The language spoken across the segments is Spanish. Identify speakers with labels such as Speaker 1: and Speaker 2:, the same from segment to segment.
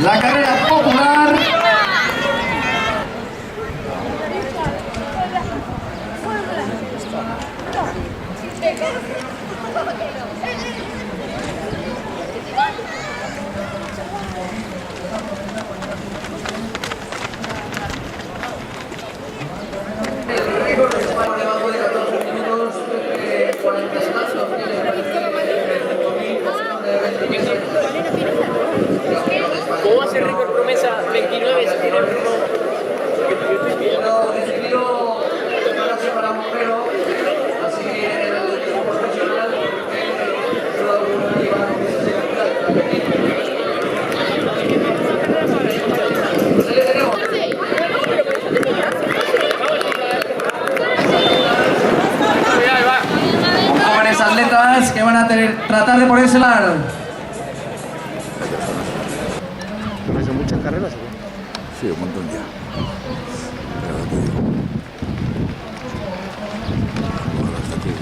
Speaker 1: la carrera popular.
Speaker 2: ¿Cómo va a ser récord promesa 29 si tiene el ritmo?
Speaker 3: Lo decidido prepararse para Montero, así que el equipo profesional
Speaker 1: Jóvenes atletas que van a tratar de ponerse la...
Speaker 4: ¿Son muchas carreras o qué?
Speaker 5: Sí, un montón ya. Pero te digo. Bueno, hasta aquí.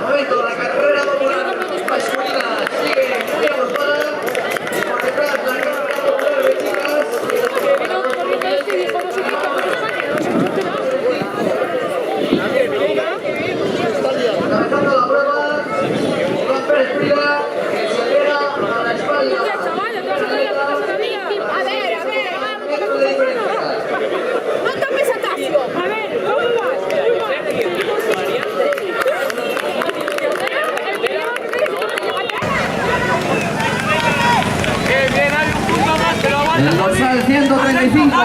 Speaker 3: momento, la carrera popular masculina sigue muy avanzada y por detrás la carrera popular de chicas. Comenzando la prueba, Iván Pérez Prida, que se aliera a la espalda.
Speaker 6: A ver, no tomes atacio. A ver, ¿cómo vas?
Speaker 1: El dorsal 135.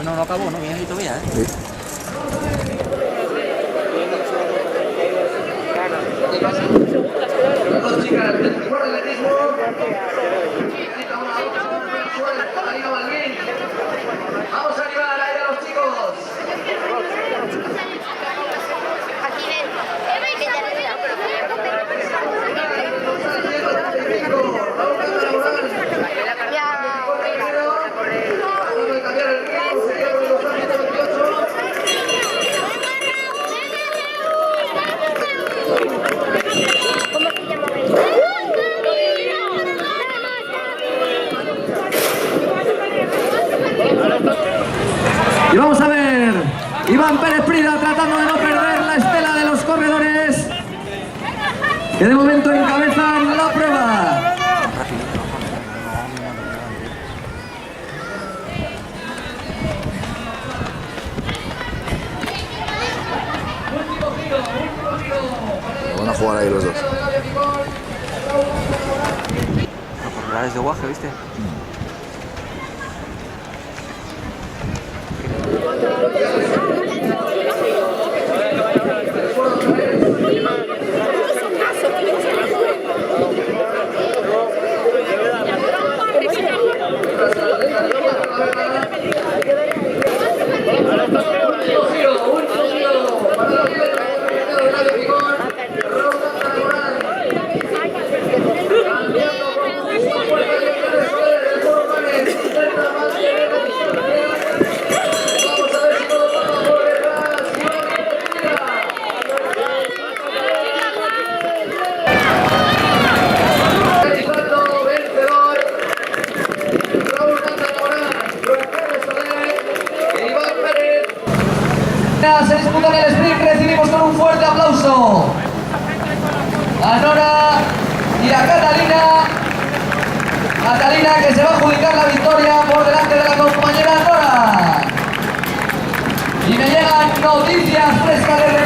Speaker 4: No acabó, ¿no? Viene ahí todavía, ¿eh?
Speaker 5: Sí.
Speaker 3: Dos chicas del mejor atletismo. Necesita una suerte, Catalina Balbín. Vamos a animar ahí a los chicos.
Speaker 6: Aquí dentro.
Speaker 1: Y vamos a ver, Iván Pérez Prida tratando de no perder la estela de los corredores que de momento encabezan la prueba.
Speaker 5: Van a jugar ahí los dos.
Speaker 4: Corredores de guaje, ¿viste?
Speaker 1: Se disputa en el sprint, recibimos con un fuerte aplauso a Nora y a Catalina. Catalina, que se va a adjudicar la victoria por delante de la compañera Nora. Y me llegan noticias frescas desde